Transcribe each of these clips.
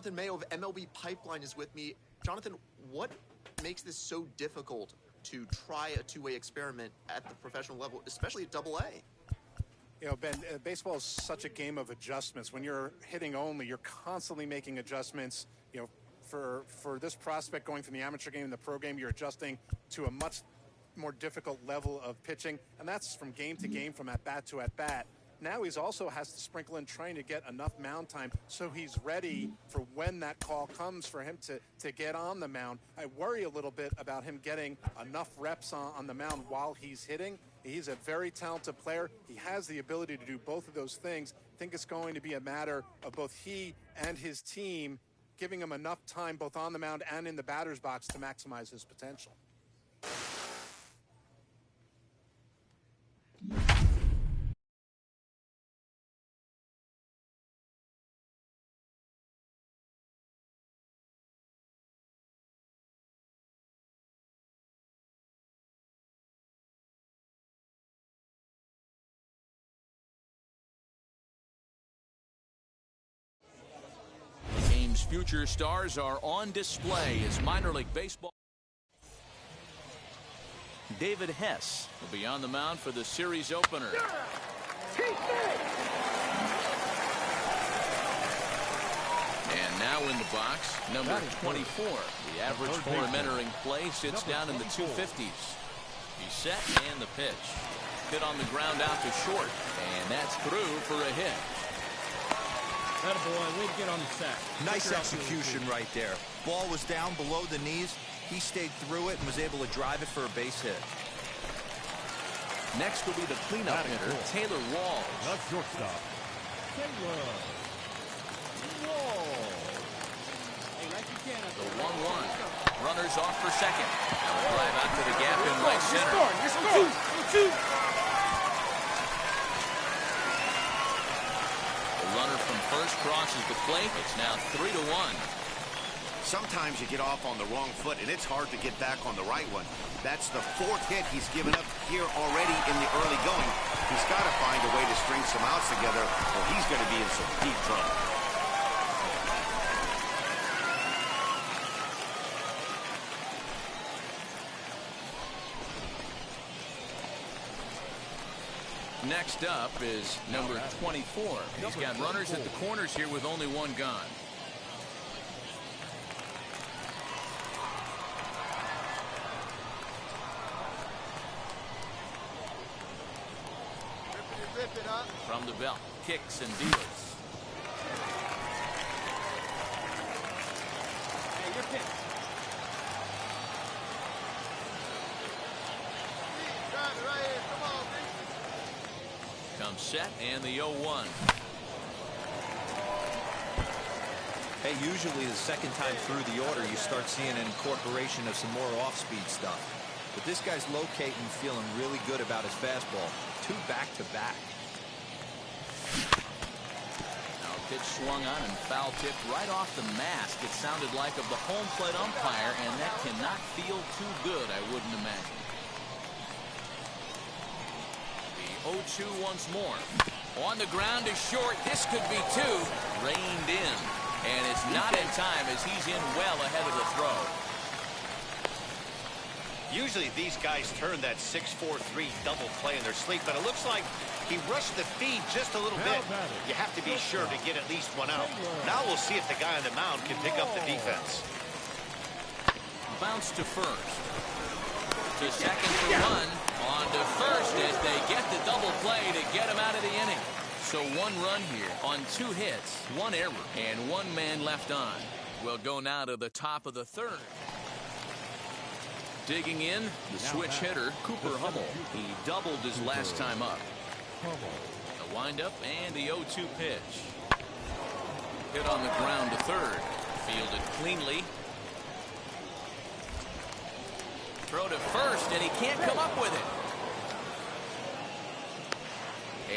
Jonathan Mayo of MLB Pipeline is with me. Jonathan, what makes this so difficult to try a two-way experiment at the professional level, especially at Double-A? You know, Ben, baseball is such a game of adjustments. When you're hitting only, you're constantly making adjustments. You know, for this prospect going from the amateur game to the pro game, you're adjusting to a much more difficult level of pitching, and that's from game to game, from at-bat to at-bat. Now he's also has to sprinkle in trying to get enough mound time so he's ready for when that call comes for him to get on the mound. I worry a little bit about him getting enough reps on the mound while he's hitting. He's a very talented player. He has the ability to do both of those things. I think it's going to be a matter of both he and his team giving him enough time both on the mound and in the batter's box to maximize his potential. Future stars are on display as minor league baseball. David Hess will be on the mound for the series opener. And now in the box, number 24. The average for him entering play sits down in the 250s. He's set, and the pitch. Hit on the ground out to short, and that's through for a hit. Attaboy, way to get on the sack. Nice execution right there. Ball was down below the knees. He stayed through it and was able to drive it for a base hit. Next will be the cleanup hitter, Taylor Walls. The shortstop, Taylor Walls. Hey, like you can. The 1-1. Runners off for second. Now a drive out to the gap in right center. You're scoring. Runner from first crosses the plate. It's now 3-1. Sometimes you get off on the wrong foot, and it's hard to get back on the right one. That's the fourth hit he's given up here already in the early going. He's got to find a way to string some outs together, or he's going to be in some deep trouble. Next up is number 24. He's got runners at the corners here with only one gone. From the belt, kicks and deals. Hey, your pitch. Comes set, and the 0-1. Hey, usually the second time through the order, you start seeing an incorporation of some more off-speed stuff. But this guy's locating, feeling really good about his fastball. 2 back-to-back. Now a pitch swung on and foul tipped right off the mask. It sounded like of the home plate umpire, and that cannot feel too good, I wouldn't imagine. 0-2 once more. On the ground is short. This could be 2. Reined in. And it's not in time as he's in well ahead of the throw. Usually these guys turn that 6-4-3 double play in their sleep, but it looks like he rushed the feed just a little bit. You have to be sure to get at least one out. Now we'll see if the guy on the mound can pick up the defense. Bounce to first. To second for 1. On to first as they get the double play to get him out of the inning. So 1 run here on 2 hits, 1 error, and 1 man left on. We'll go now to the top of the 3rd. Digging in, the switch hitter, Cooper Hubble. He doubled his last time up. The windup and the 0-2 pitch. Hit on the ground to 3rd. Fielded cleanly. Throw to first, and he can't come up with it.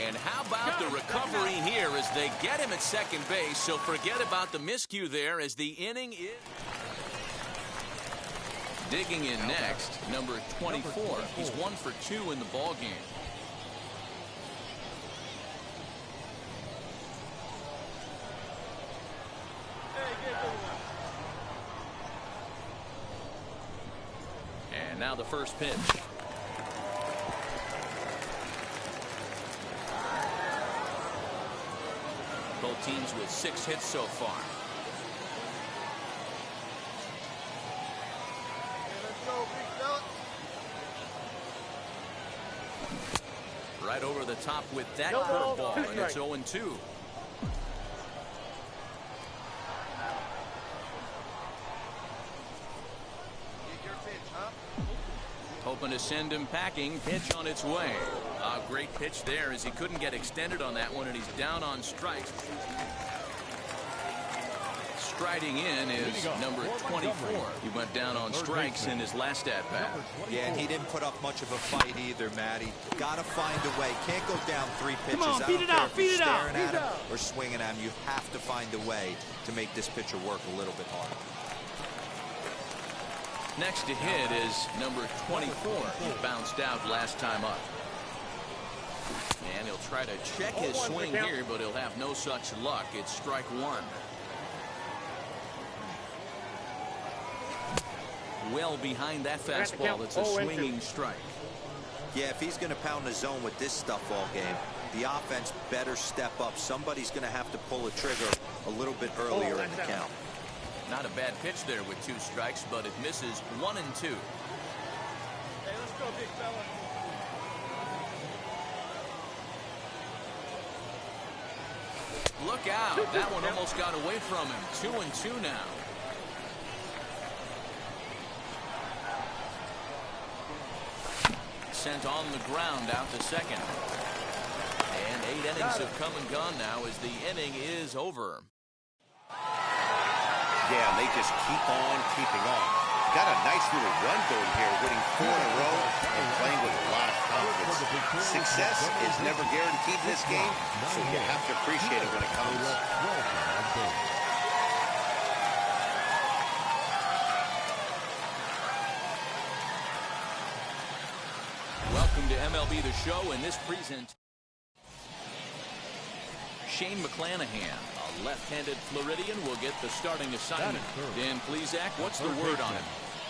And how about the recovery here as they get him at second base? So forget about the miscue there as the inning is. Digging in next, number 24. He's 1 for 2 in the ball game. And now the first pitch. Both teams with 6 hits so far. Right over the top with that curveball, and it's 0-2. Hoping to send him packing. Pitch on its way. A great pitch there as he couldn't get extended on that one, and he's down on strikes. Striding in is number 24. He went down on strikes in his last at-bat. Yeah, and he didn't put up much of a fight either, Matty. Got to find a way. Can't go down 3 pitches. Come on, beat it out, beat it out. Staring at him or swinging at him. You have to find a way to make this pitcher work a little bit harder. Next to hit is number 24. He bounced out last time up. And he'll try to check his swing here, but he'll have no such luck. It's strike 1. Well behind that fastball. It's a swinging strike. Yeah, if he's going to pound the zone with this stuff all game, the offense better step up. Somebody's going to have to pull a trigger a little bit earlier in the count. Not a bad pitch there with 2 strikes, but it misses 1 and 2. Hey, let's go, big fella. Look out. That one almost got away from him. 2 and 2 now. Sent on the ground out to second. And 8 innings have come and gone now as the inning is over. Yeah, they just keep on keeping on. Got a nice little run going here, winning 4 in a row and playing with a lot of confidence. Success is never guaranteed in this game, so you have to appreciate it when it comes. Welcome to MLB The Show. In this present, Shane McClanahan, a left-handed Floridian, will get the starting assignment. Dan Plesac, what's the word on him?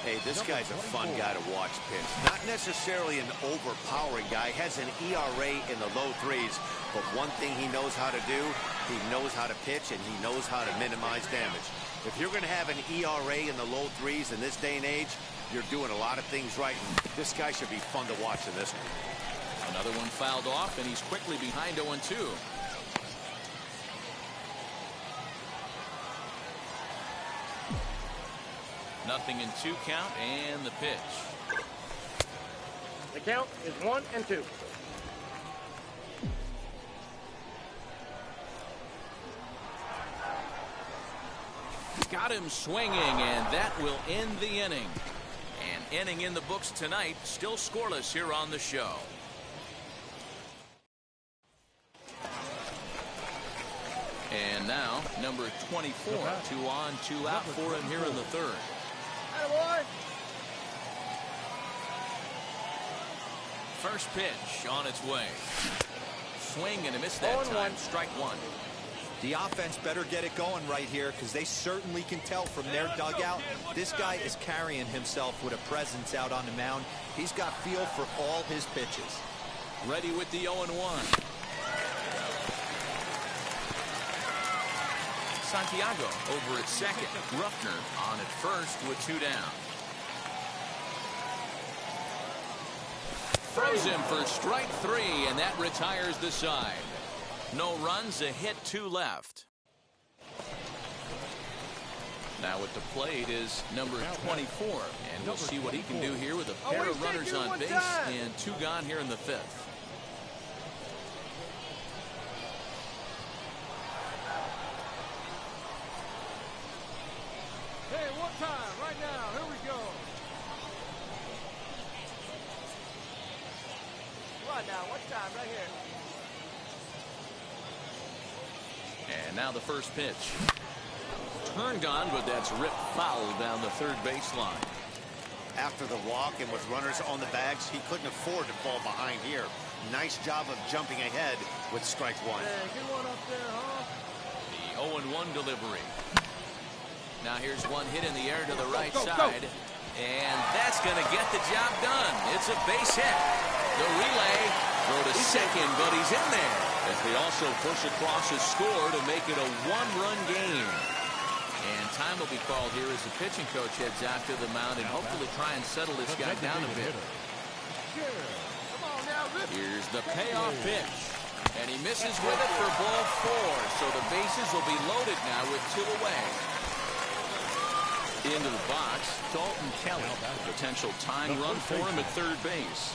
Hey, this guy's a fun guy to watch pitch. Not necessarily an overpowering guy. Has an ERA in the low 3s, but one thing he knows how to do, he knows how to pitch and he knows how to minimize damage. If you're going to have an ERA in the low 3s in this day and age, you're doing a lot of things right, and this guy should be fun to watch in this one. Another one fouled off, and he's quickly behind 0-2. Nothing in 2 count, and the pitch. The count is 1 and 2. Got him swinging, and that will end the inning. An inning in the books tonight, still scoreless here on the show. And now, number 24, 2 on, 2 out for him here in the 3rd. First pitch on its way. Swing and a miss that time. Strike 1. The offense better get it going right here because they certainly can tell from their dugout this guy is carrying himself with a presence out on the mound. He's got feel for all his pitches. Ready with the 0-1. Santiago over at second. Ruffner on at first with 2 down. Throws him for strike 3, and that retires the side. No runs, a hit, 2 left. Now at the plate is number 24, and we'll see what he can do here with a pair of runners on base and 2 gone here in the 5th. Hey, what time? Right now. Here we go. What now? What time? Right here. And now the first pitch. Turned on, but that's ripped foul down the 3rd baseline. After the walk and with runners on the bags, he couldn't afford to fall behind here. Nice job of jumping ahead with strike 1. Hey, get one up there, huh? The 0-1 delivery. Now here's one hit in the air to the right side. And that's going to get the job done. It's a base hit. The relay, throw to second, but he's in there. As they also push across a score to make it a one-run game. And time will be called here as the pitching coach heads out to the mound and hopefully try and settle this guy down a bit. Here's the payoff pitch. And he misses with it for ball 4. So the bases will be loaded now with 2 away. Into the box, Dalton Kelly. A potential tying run for him at third base.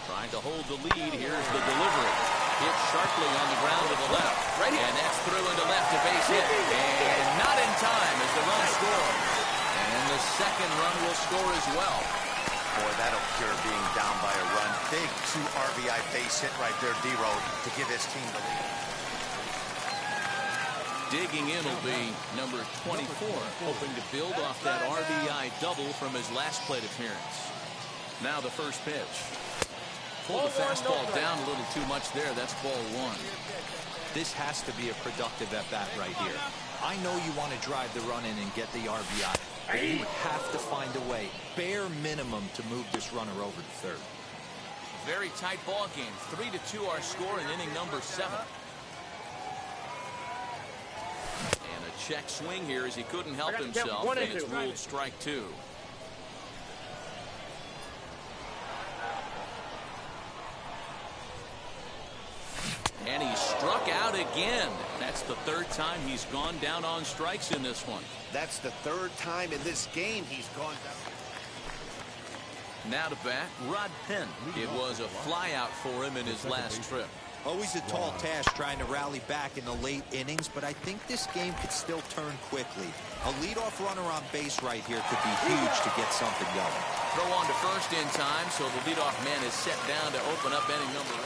Trying to hold the lead. Here's the delivery. Hit sharply on the ground to the left. And that's through into left, a base hit. And not in time as the run scores. And the second run will score as well. Boy, that'll cure being down by a run. Big 2 RBI base hit right there, D-Road, to give his team the lead. Digging in will be number 24, hoping to build off that RBI double from his last plate appearance. Now the first pitch. Pulled the fastball down a little too much there. That's ball 1. This has to be a productive at-bat right here. I know you want to drive the run in and get the RBI, but you have to find a way, bare minimum, to move this runner over to third. Very tight ball game. 3-2 our score in inning number 7. And a check swing here as he couldn't help himself, and it's ruled strike 2. And he struck out again. That's the 3rd time he's gone down on strikes in this one. That's the 3rd time in this game he's gone down. Now to bat, Rod Penn. It was a flyout for him in his last trip. Always a tall task trying to rally back in the late innings, but I think this game could still turn quickly. A leadoff runner on base right here could be huge to get something going. Throw on to first in time, so the leadoff man is set down to open up inning number 8.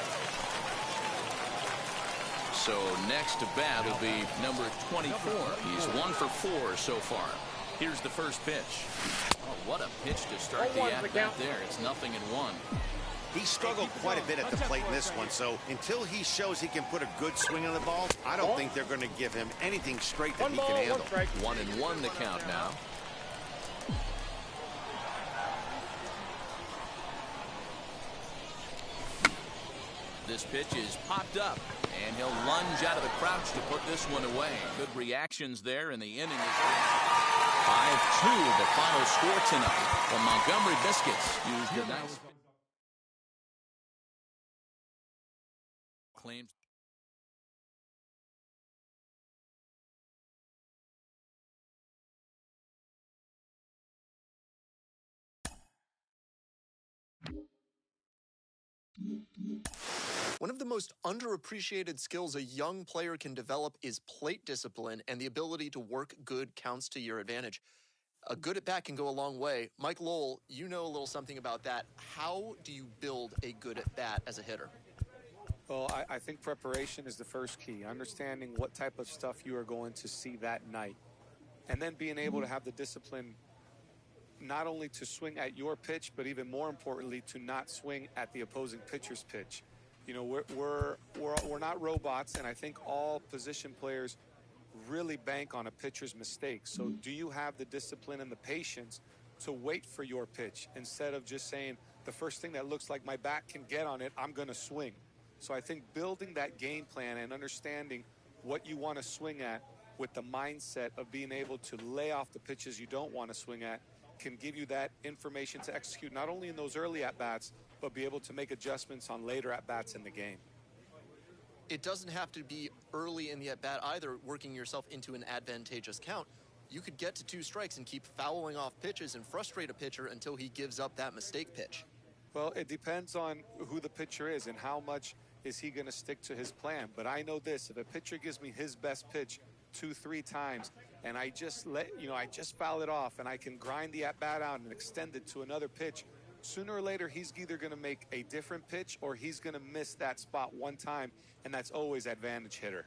So next to bat will be number 24. He's 1 for 4 so far. Here's the first pitch. Oh, what a pitch to start the at-bat there. It's 0-1. He struggled quite a bit at the plate in this one, so until he shows he can put a good swing on the ball, I don't think they're going to give him anything straight that he can handle. 1-1 the count now. This pitch is popped up, and he'll lunge out of the crouch to put this one away. Good reactions there, and the inning is 5-2, the final score tonight. The Montgomery Biscuits used a nice claims. One of the most underappreciated skills a young player can develop is plate discipline and the ability to work good counts to your advantage. A good at-bat can go a long way. Mike Lowell, you know a little something about that. How do you build a good at-bat as a hitter? Well, I think preparation is the first key. Understanding what type of stuff you are going to see that night. And then being able to have the discipline not only to swing at your pitch, but even more importantly, to not swing at the opposing pitcher's pitch. You know, we're not robots, and I think all position players really bank on a pitcher's mistakes. So do you have the discipline and the patience to wait for your pitch instead of just saying, the first thing that looks like my bat can get on it, I'm going to swing. So I think building that game plan and understanding what you want to swing at with the mindset of being able to lay off the pitches you don't want to swing at can give you that information to execute not only in those early at-bats, but be able to make adjustments on later at-bats in the game. It doesn't have to be early in the at-bat either, working yourself into an advantageous count. You could get to 2 strikes and keep fouling off pitches and frustrate a pitcher until he gives up that mistake pitch. Well, it depends on who the pitcher is and how much is he going to stick to his plan. But I know this, if a pitcher gives me his best pitch 2-3 times and I just foul it off and I can grind the at-bat out and extend it to another pitch, sooner or later he's either going to make a different pitch or he's going to miss that spot one time, and that's always advantage hitter.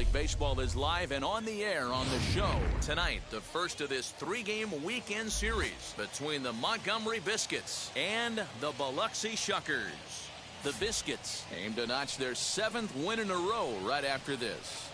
League Baseball is live and on the air on the show. Tonight, the first of this 3-game weekend series between the Montgomery Biscuits and the Biloxi Shuckers. The Biscuits aim to notch their 7th win in a row right after this.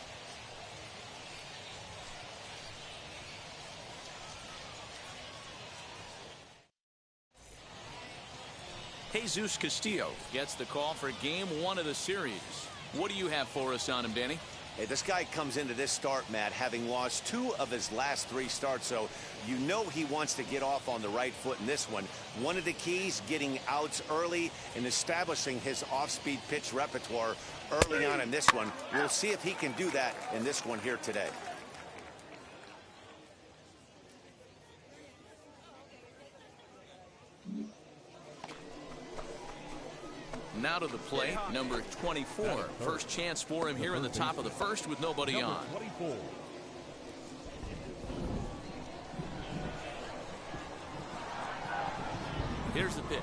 Jesus Castillo gets the call for game 1 of the series. What do you have for us on him, Danny? Hey, this guy comes into this start, Matt, having lost 2 of his last 3 starts, so you know he wants to get off on the right foot in this one. One of the keys, getting outs early and establishing his off-speed pitch repertoire early on in this one. We'll see if he can do that in this one here today. Now to the plate, number 24. First chance for him here in the top of the first with nobody on. Here's the pitch.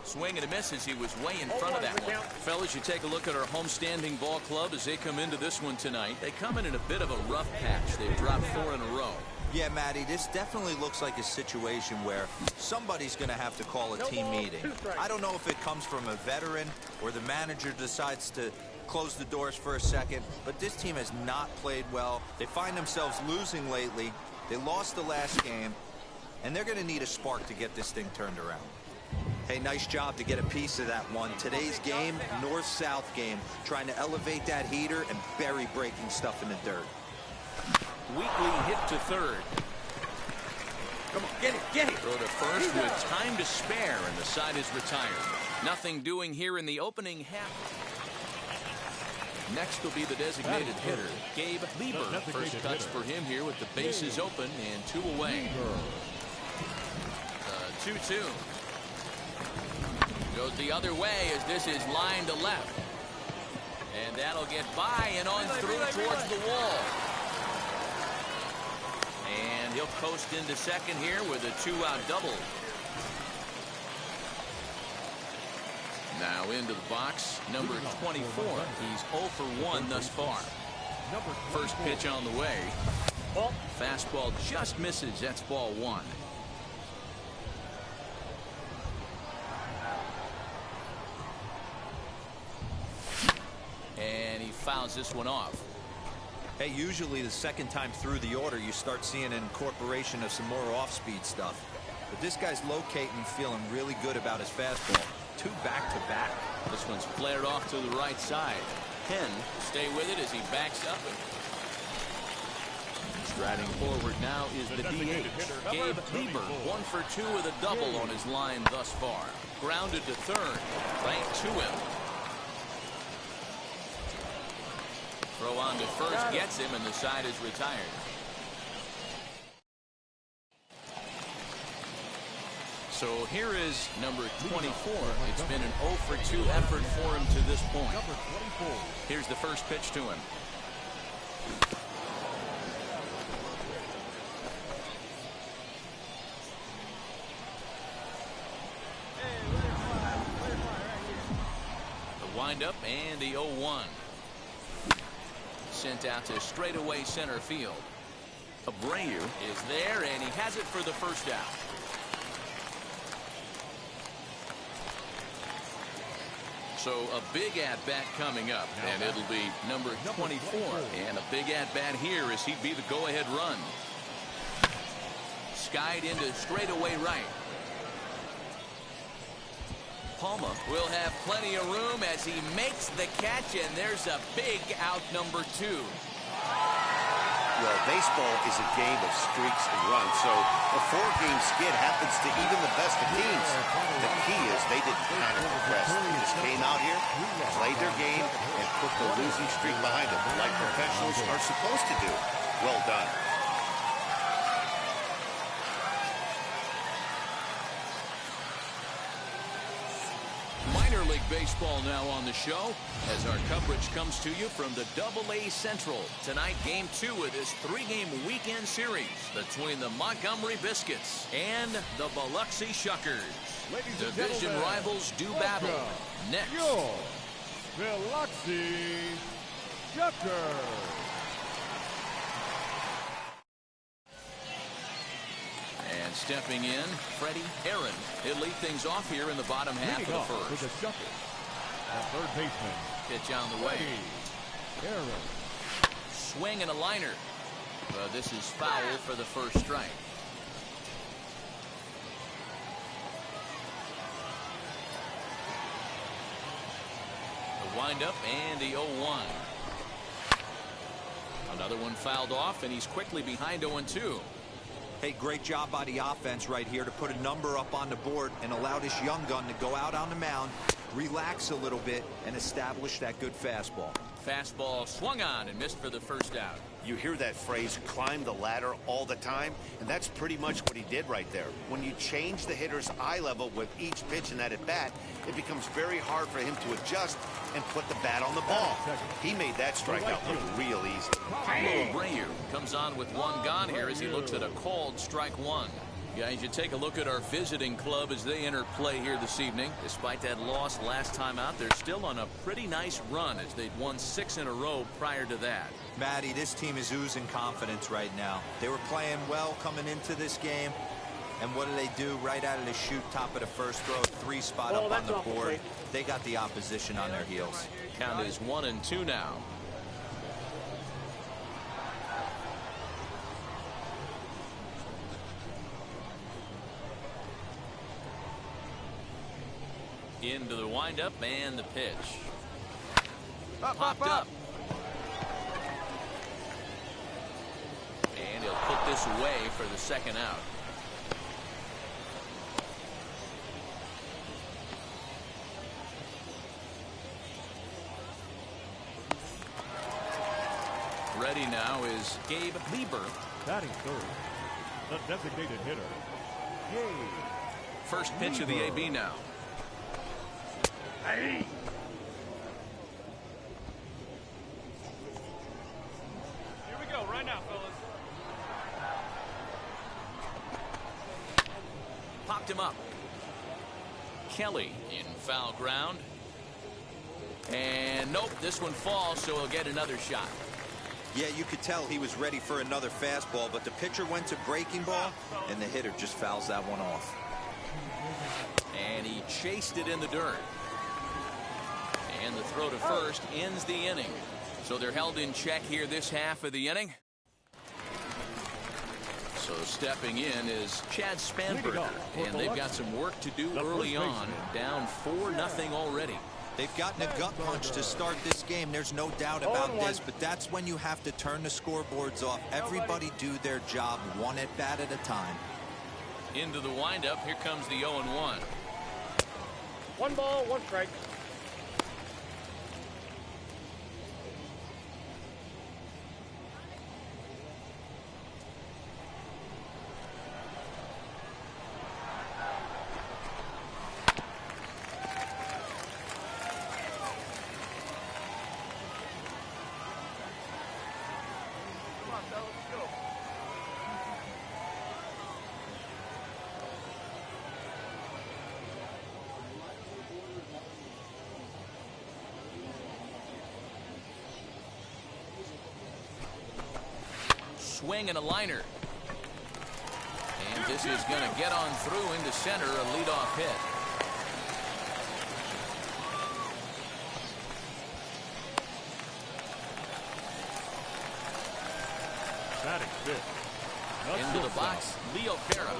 Swing and a miss as he was way in front of that one. Fellas, you take a look at our homestanding ball club as they come into this one tonight. They come in a bit of a rough patch. They've dropped 4 in a row. Yeah, Matty, this definitely looks like a situation where somebody's going to have to call a team meeting. I don't know if it comes from a veteran or the manager decides to close the doors for a second, but this team has not played well. They find themselves losing lately. They lost the last game, and they're going to need a spark to get this thing turned around. Hey, nice job to get a piece of that one. Today's game, north-south game, trying to elevate that heater and bury breaking stuff in the dirt. Weekly hit to third. Come on, get it. Throw to first with time to spare, and the side is retired. Nothing doing here in the opening half. Next will be the designated hitter, Gabe Lieber. First touch for him here with the bases open and 2 away. 2-2. Goes the other way as this is line to left. And that'll get by and on through towards the wall. And he'll coast into second here with a 2-out double. Now into the box, number 24. He's 0 for 1 thus far. First pitch on the way. Fastball just misses. That's ball 1. And he fouls this one off. Hey, usually the second time through the order, you start seeing an incorporation of some more off-speed stuff. But this guy's locating, feeling really good about his fastball. 2 back-to-back. This one's flared off to the right side. Penn stay with it as he backs up. Striding forward now is the DH, Gabe Lieber. 1 for 2 with a double on his line thus far. Grounded to third. Right to him. Throw on to first gets him, and the side is retired. So here is number 24. It's been an 0 for 2 effort for him to this point. Here's the first pitch to him. The windup and the 0-1. Sent out to straightaway center field. Abreu is there, and he has it for the first out. So a big at-bat coming up, and it'll be number 24. And a big at-bat here as he'd be the go-ahead run. Skied into straightaway right. Palma will have plenty of room as he makes the catch, and there's a big out, number 2. Well, baseball is a game of streaks and runs, so a 4-game skid happens to even the best of teams. The key is they didn't kind of progress. They just came out here, played their game, and put the losing streak behind them, like professionals are supposed to do. Well done. Minor League Baseball now on the show as our coverage comes to you from the AA Central. Tonight, Game 2 of this 3-game weekend series between the Montgomery Biscuits and the Biloxi Shuckers. Division rivals do battle next. Chapter. And stepping in, Freddie Aaron. He'll lead things off here in the bottom half of the first. With a shuffle. At third baseman. Pitch on the way. Aaron. Swing and a liner. But this is foul for the first strike. The windup and the 0-1. Another one fouled off, and he's quickly behind 0-2. Hey, great job by the offense right here to put a number up on the board and allow this young gun to go out on the mound, relax a little bit, and establish that good fastball. Fastball swung on and missed for the first out. You hear that phrase, climb the ladder, all the time, and that's pretty much what he did right there. When you change the hitter's eye level with each pitch in that at-bat, it becomes very hard for him to adjust and put the bat on the ball. He made that strikeout look real easy. Pablo Abreu comes on with one gone here as he looks at a called strike one. Guys, you take a look at our visiting club as they enter play here this evening. Despite that loss last time out, they're still on a pretty nice run as they'd won 6 in a row prior to that. Matty, this team is oozing confidence right now. They were playing well coming into this game. And what do? Right out of the chute, top of the first throw, 3 spot up on the board. They got the opposition on their heels. Count is 1-2 now. Into the windup and the pitch. Popped up. And he'll put this away for the second out. Ready now is Gabe Lieber. Batting third. The designated hitter. Gabe. First pitch of the AB now. Hey. Here we go, right now, fellas. Popped him up. Kelly in foul ground. And nope, this one falls, so he'll get another shot. Yeah, you could tell he was ready for another fastball, but the pitcher went to breaking ball, and the hitter just fouls that one off. And he chased it in the dirt. And the throw to first ends the inning. So they're held in check here this half of the inning. So stepping in is Chad Spanberger. And they've got some work to do early on. Down 4-0 already. They've gotten a gut punch to start this game. There's no doubt about this, but that's when you have to turn the scoreboards off. Everybody do their job one at bat at a time. Into the windup. Here comes the 0-1. 1 ball, 1 strike. Swing and a liner. And this is going to get on through into center, a leadoff hit. Batting fifth. Into the box, Leo Ferra,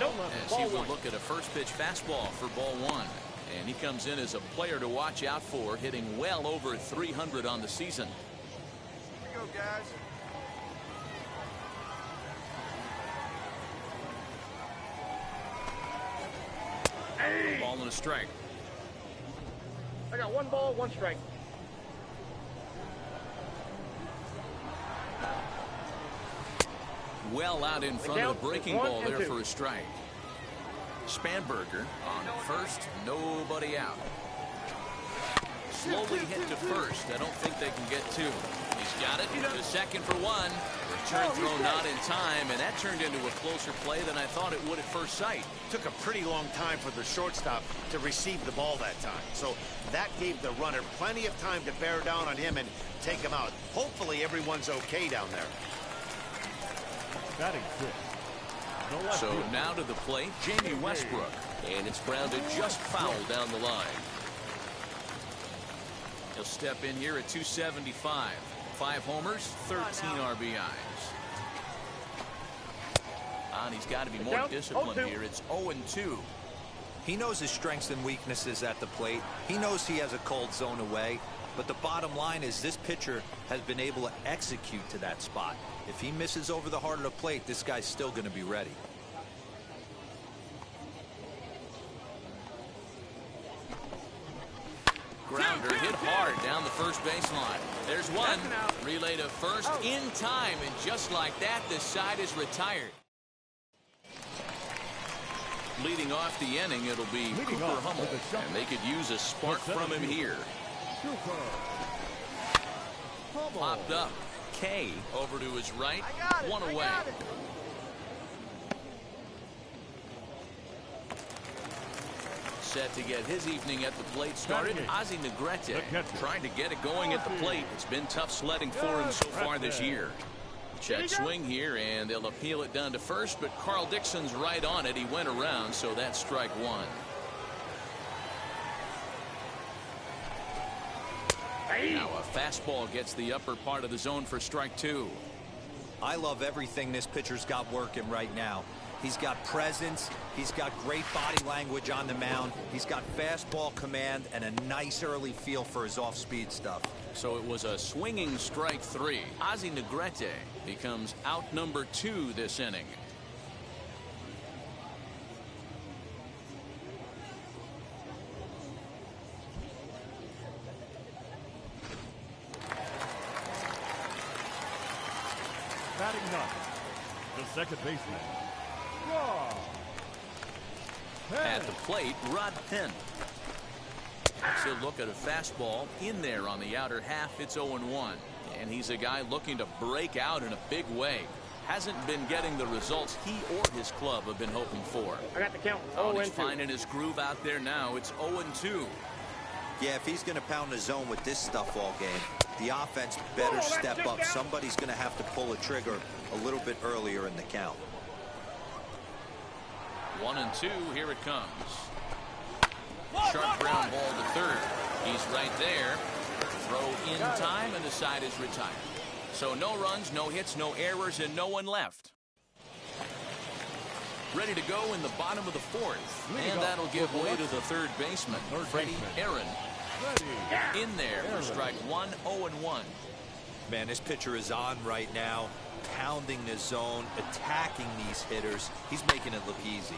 as he will look at a first pitch fastball for ball 1. And he comes in as a player to watch out for, hitting well over 300 on the season. Here we go, guys. Ball and a strike. I got 1 ball, 1 strike. Well out in front of the breaking ball there for a strike. Spanberger on first, nobody out. slowly hit to first. I don't think they can get two. He's got it. The second for one. Return throw not in time, and that turned into a closer play than I thought it would at first sight. Took a pretty long time for the shortstop to receive the ball that time. So that gave the runner plenty of time to bear down on him and take him out. Hopefully everyone's okay down there. Batting fifth. So now to the plate, Jamie Westbrook. And it's grounded just foul down the line. He'll step in here at 275. 5 homers, 13 RBIs. And he's got to be more disciplined here. It's 0-2. He knows his strengths and weaknesses at the plate. He knows he has a cold zone away. But the bottom line is this pitcher has been able to execute to that spot. If he misses over the heart of the plate, this guy's still going to be ready. Grounder hit hard down the first baseline. There's one. Relay to first in time, and just like that, the side is retired. Leading off the inning, it'll be Cooper Hubble, and they could use a spark from him here. Popped up. K over to his right. One away. Set to get his evening at the plate started. Ozzie Negrete trying to get it going at the plate. It's been tough sledding for him so far this year. Check swing here, and they'll appeal it down to first, but Carl Dixon's right on it. He went around, so that's strike one. Now a fastball gets the upper part of the zone for strike two. I love everything this pitcher's got working right now. He's got presence. He's got great body language on the mound. He's got fastball command and a nice early feel for his off-speed stuff. So it was a swinging strike three. Ozzie Negrete becomes out number 2 this inning. Batting ninth, the second baseman. At the plate, Rod Penn. He'll look at a fastball in there on the outer half. It's 0-1. And he's a guy looking to break out in a big way. Hasn't been getting the results he or his club have been hoping for. I got the count. He's finding his groove out there now. It's 0-2. Yeah, if he's going to pound the zone with this stuff all game, the offense better step up. Somebody's going to have to pull a trigger a little bit earlier in the count. 1-2. Here it comes. Sharp ground ball to third. He's right there. Throw in time, and the side is retired. So no runs, no hits, no errors, and no one left. Ready to go in the bottom of the fourth. And that'll give way to the third baseman, Freddie Aaron. In there for strike one, 0-1. Man, this pitcher is on right now, pounding the zone, attacking these hitters. He's making it look easy.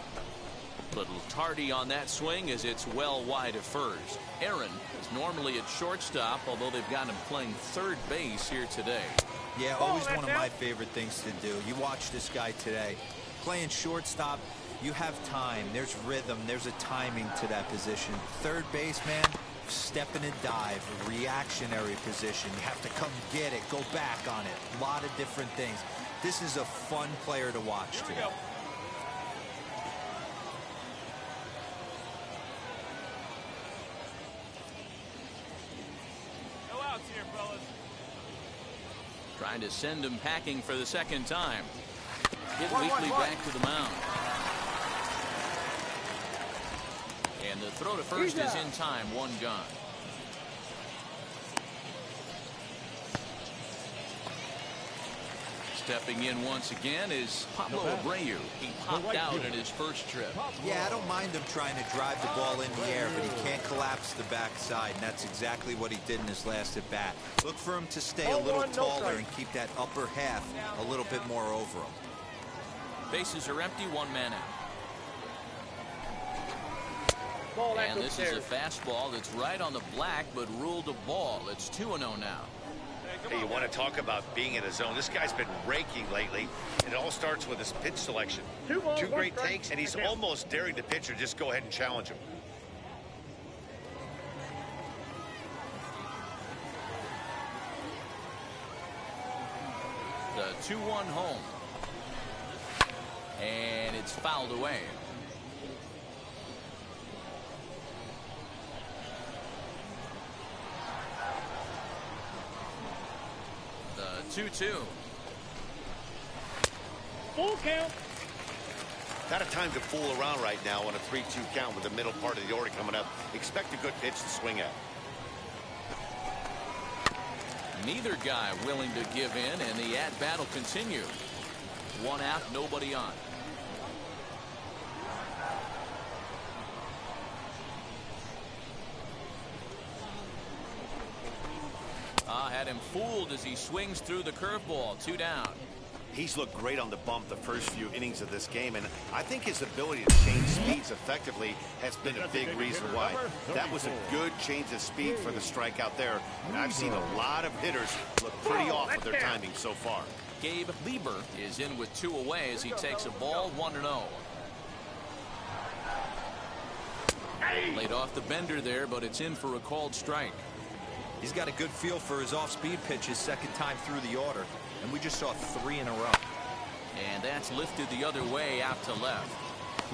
Little tardy on that swing as it's well wide of first. Aaron is normally at shortstop, although they've got him playing third base here today. Yeah, always one of my favorite things to do. You watch this guy today. Playing shortstop, you have time. There's rhythm. There's a timing to that position. Third base, man, step in and dive, a reactionary position. You have to come get it, go back on it. A lot of different things. This is a fun player to watch today. Trying to send him packing for the second time. Hit weakly back to the mound. And the throw to first is in time. One gone. Stepping in once again is Pablo Abreu. He popped out at his first trip. Yeah, I don't mind him trying to drive the ball in the air, but he can't collapse the backside, and that's exactly what he did in his last at bat. Look for him to stay a little taller and keep that upper half a little bit more over him. Bases are empty, one man out. And this is a fastball that's right on the black, but ruled a ball. It's 2-0 now. Hey, you want to talk about being in a zone? This guy's been raking lately, and it all starts with his pitch selection. Two great takes, and he's almost daring the pitcher just go ahead and challenge him. The 2-1 home. And it's fouled away. The 2-2. Full count. Not a time to fool around right now on a 3-2 count with the middle part of the order coming up. Expect a good pitch to swing at. Neither guy willing to give in, and the at-bat will continue. 1 out, nobody on. Had him fooled as he swings through the curveball. 2 down. He's looked great on the bump the first few innings of this game, and I think his ability to change speeds effectively has been a big reason why. That was a good change of speed for the strikeout there, and I've seen a lot of hitters look pretty off with their timing so far. Gabe Lieber is in with 2 away as he takes a ball. 1-0. Laid off the bender there, but it's in for a called strike. He's got a good feel for his off-speed pitches second time through the order, and we just saw 3 in a row. And that's lifted the other way out to left.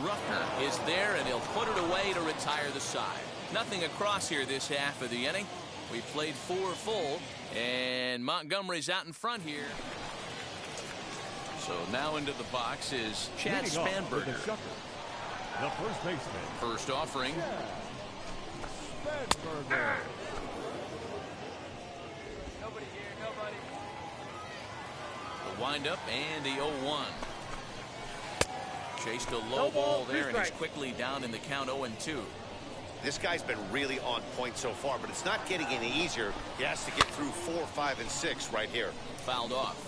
Ruffner is there, and he'll put it away to retire the side. Nothing across here this half of the inning. We played 4 full, and Montgomery's out in front here. So now into the box is Chad Spanberger. The first baseman. First offering. Spanberger. Windup and the 0-1. Chased a low ball there, and he's quickly down in the count. 0-2. This guy's been really on point so far, but it's not getting any easier. He has to get through 4, 5, and 6 right here. Fouled off.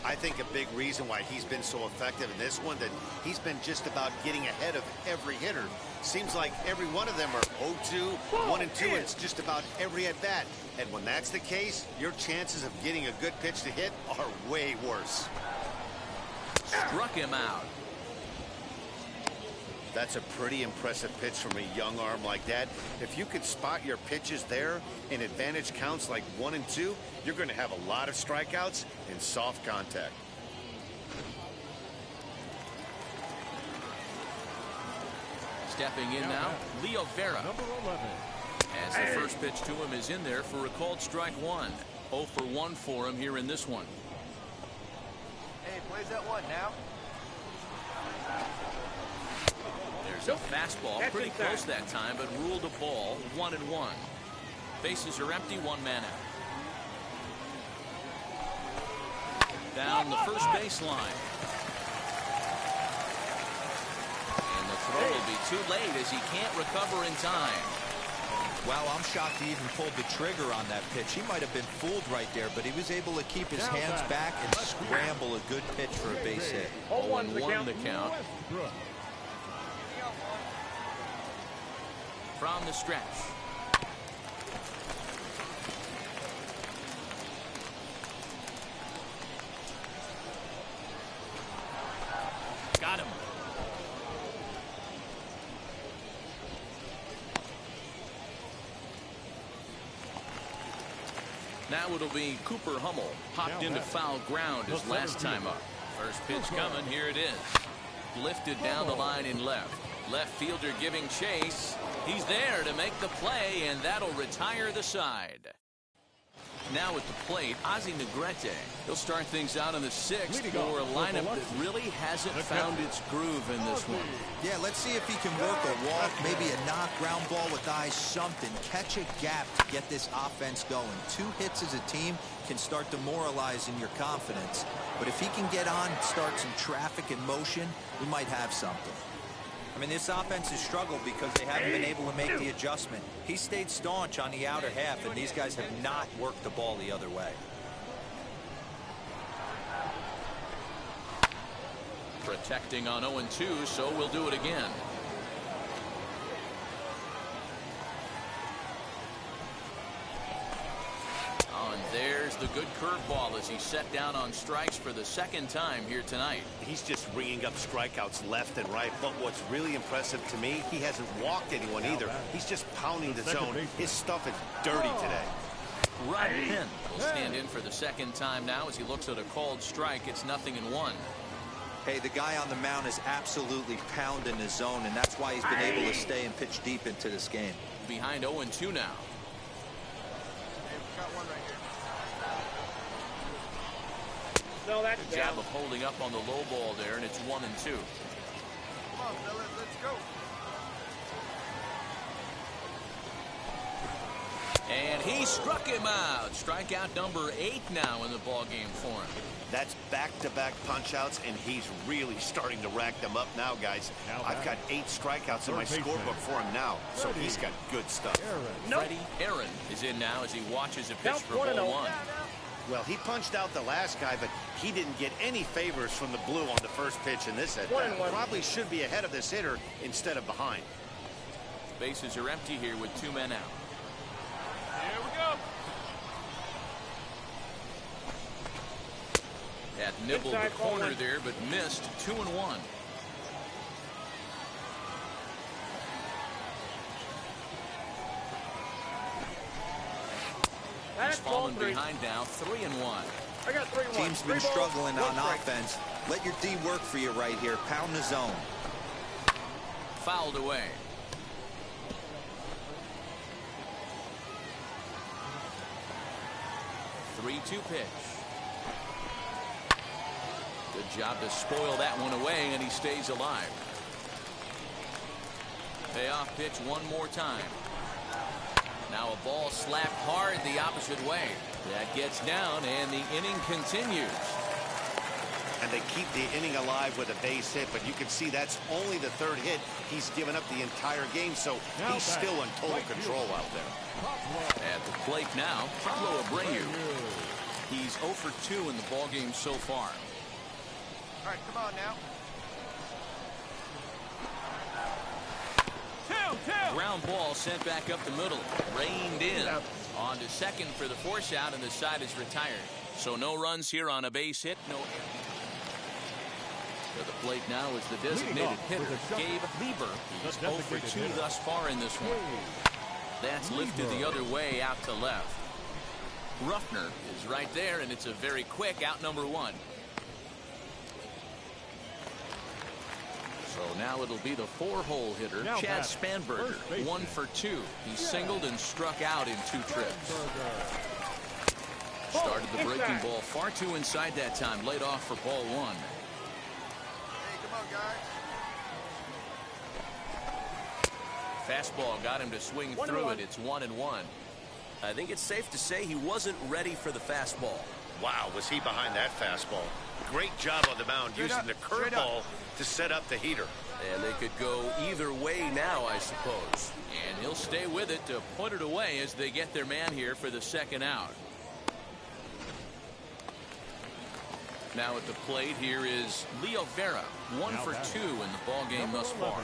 I think a big reason why he's been so effective in this one, that he's been just about getting ahead of every hitter. Seems like every one of them are 0-2, 1-2, and it's just about every at bat. And when that's the case, your chances of getting a good pitch to hit are way worse. Struck him out. That's a pretty impressive pitch from a young arm like that. If you could spot your pitches there in advantage counts like 1 and 2, you're going to have a lot of strikeouts and soft contact. Stepping in now, Leo Vera. Number 11. As the first pitch to him is in there for a called strike 1. 0 for 1 for him here in this one. Hey, plays that 1 now. There's a fastball, pretty close that time, but ruled a ball. 1-1. Bases are empty, 1 man out. Down the first baseline. And the throw will be too late as he can't recover in time. Wow, I'm shocked he even pulled the trigger on that pitch. He might have been fooled right there, but he was able to keep his hands back and scramble a good pitch for a base hit. 0-1 the count. From the stretch. Got him. Now it'll be Cooper Hummel. Popped into foul ground his last time up. First pitch coming. Here it is. Lifted down the line in left. Left fielder giving chase. He's there to make the play, and that'll retire the side. Now at the plate, Ozzie Negrete. He'll start things out in the 6th for a lineup that really hasn't found its groove in this one. Yeah, let's see if he can work a walk, maybe a knock, ground ball with eyes, something. Catch a gap to get this offense going. 2 hits as a team can start demoralizing your confidence. But if he can get on, start some traffic in motion, we might have something. I mean, this offense has struggled because they haven't been able to make the adjustment. He stayed staunch on the outer half, and these guys have not worked the ball the other way. Protecting on 0-2, so we'll do it again. And there's the good curveball as he set down on strikes for the 2nd time here tonight. He's just ringing up strikeouts left and right, but what's really impressive to me, he hasn't walked anyone either. He's just pounding the zone. His stuff is dirty today. Rod Penn will stand in for the second time now as he looks at a called strike. It's 0-1. Hey, the guy on the mound is absolutely pounding his zone, and that's why he's been able to stay and pitch deep into this game. Behind 0-2 now. Hey, we got one right here. No, that's Good job of holding up on the low ball there, and it's 1-2. Come on, fellas, let's go. And he struck him out. Strikeout number 8 now in the ball game for him. That's back-to-back punch-outs, and he's really starting to rack them up now, guys. I've got 8 strikeouts in my scorebook for him now, so he's got good stuff. Freddie Aaron is in now as he watches a pitch for ball 1. Well, he punched out the last guy, but he didn't get any favors from the blue on the first pitch in this at-bat. Probably should be ahead of this hitter instead of behind. Bases are empty here with 2 men out. Here we go. Had nibbled the corner there, but missed. 2-1. He's fallen behind now. 3-1. I got 3-1. Team's been struggling on offense. Let your D work for you right here. Pound the zone. Fouled away. Three-two pitch. Good job to spoil that one away, and he stays alive. Payoff pitch one more time. Now a ball slapped hard the opposite way. That gets down, and the inning continues. And they keep the inning alive with a base hit, but you can see that's only the 3rd hit he's given up the entire game, so he's still in total control out there. At the plate now, Pablo Abreu. He's 0 for 2 in the ballgame so far. All right, come on now. Ground ball sent back up the middle. Reined in. On to second for the force out, and the side is retired. So no runs here on a base hit. No. To the plate now is the designated hitter, Gabe Lieber. He's 0 for 2 thus far in this one. That's lifted the other way out to left. Ruffner is right there, and it's a very quick out number 1. So now it'll be the 4-hole hitter, Chad Spanberger, 1 for 2. He singled and struck out in 2 trips. Started the breaking ball far too inside that time, laid off for ball 1. Hey, come on, guys. Fastball got him to swing through it. It's 1-1. I think it's safe to say he wasn't ready for the fastball. Wow, was he behind that fastball. Great job on the mound using the curveball to set up the heater. And they could go either way now, I suppose. And he'll stay with it to put it away as they get their man here for the second out. Now at the plate here is Leo Vera, 1 for 2 in the ball game thus far.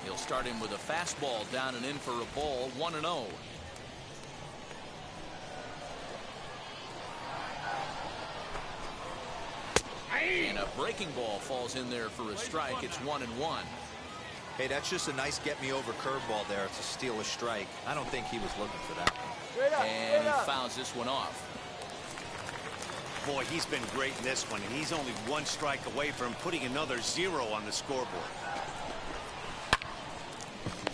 He'll start him with a fastball down and in for a ball, 1-0. And a breaking ball falls in there for a strike. It's 1-1. Hey, that's just a nice get-me-over curveball there. It's a steal a strike. I don't think he was looking for that one. And he fouls this one off. Boy, he's been great in this one, and he's only 1 strike away from putting another 0 on the scoreboard.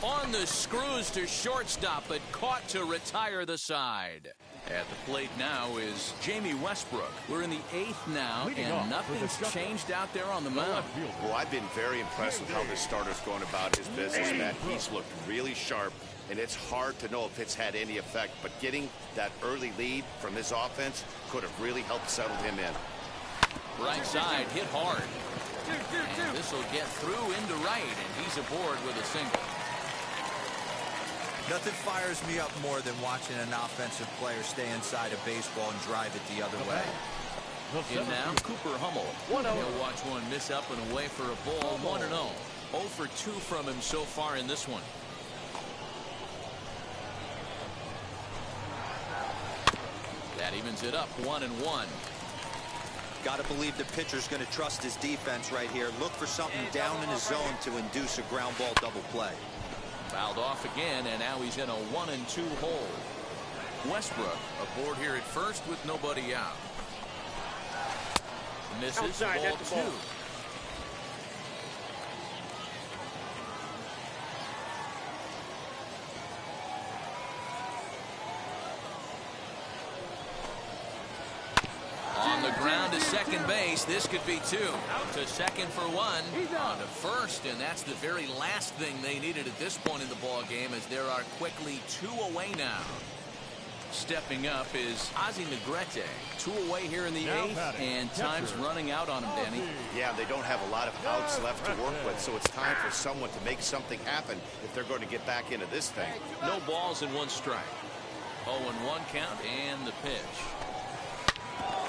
On the screws to shortstop, but caught to retire the side. At the plate now is Jamie Westbrook. We're in the 8th now, and nothing's changed out there on the mound. Well, I've been very impressed with how this starter's going about his business, Matt. He's looked really sharp, and it's hard to know if it's had any effect, but getting that early lead from his offense could have really helped settle him in. Right side, hit hard. And this will get through into right, and he's aboard with a single. Nothing fires me up more than watching an offensive player stay inside a baseball and drive it the other way. In now, Cooper Hummel. He'll watch one miss up and away for a ball, 1-0. 0 for 2 from him so far in this one. That evens it up, 1-1. Got to believe the pitcher's going to trust his defense right here. Look for something down in his zone to induce a ground ball double play. Fouled off again, and now he's in a 1-2 hole. Westbrook aboard here at first with nobody out. Misses. Outside, ball that's the ball. 2. On the ground to second base. This could be 2. To second for 1. On to first, and that's the very last thing they needed at this point in the ball game, as there are quickly 2 away now. Stepping up is Ozzie Negrete. 2 away here in the 8th, and time's running out on him, Danny. Yeah, they don't have a lot of outs left to work with, so it's time for someone to make something happen if they're going to get back into this thing. No balls and 1 strike. 0-1 count, and the pitch.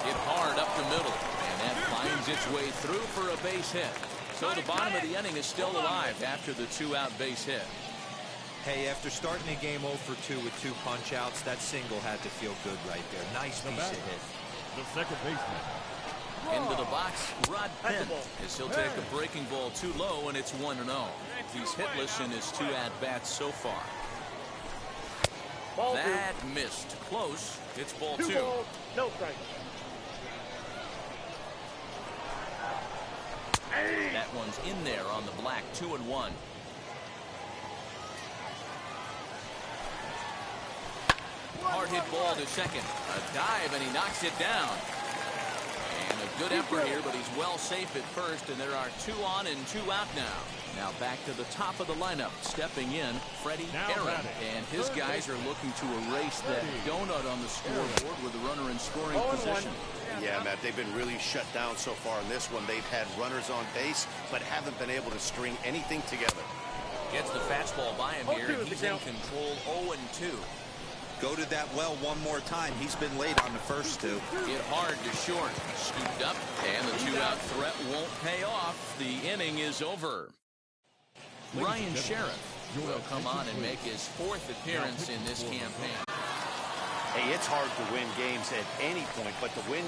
Hit hard up the middle, and that finds its way through for a base hit. So the bottom of the inning is still alive after the 2-out base hit. Hey, after starting the game 0 for 2 with 2 punch-outs, that single had to feel good right there. Nice piece of hit. The second baseman. Into the box, Rod Penn, as he'll take a breaking ball too low, and it's 1-0. He's hitless in his 2 at-bats so far. Ball That missed. Close. It's ball 2. balls, no strike. That one's in there on the black. 2-1. Hard hit ball to second. A dive, and he knocks it down. And a good effort here, but he's well safe at first, and there are 2 on and 2 out now. Now back to the top of the lineup. Stepping in, Freddie Aaron. And his guys are looking to erase that donut on the scoreboard with a runner in scoring position. Yeah, Matt, they've been really shut down so far in this one. They've had runners on base, but haven't been able to string anything together. Gets the fastball by him here. He's in control. 0-2. Go to that well one more time. He's been late on the first 2. Hit hard to short. Scooped up, and the 2-out threat won't pay off. The inning is over. Ryan Sheriff will come on and make his 4th appearance in this campaign. Hey, it's hard to win games at any point, but to win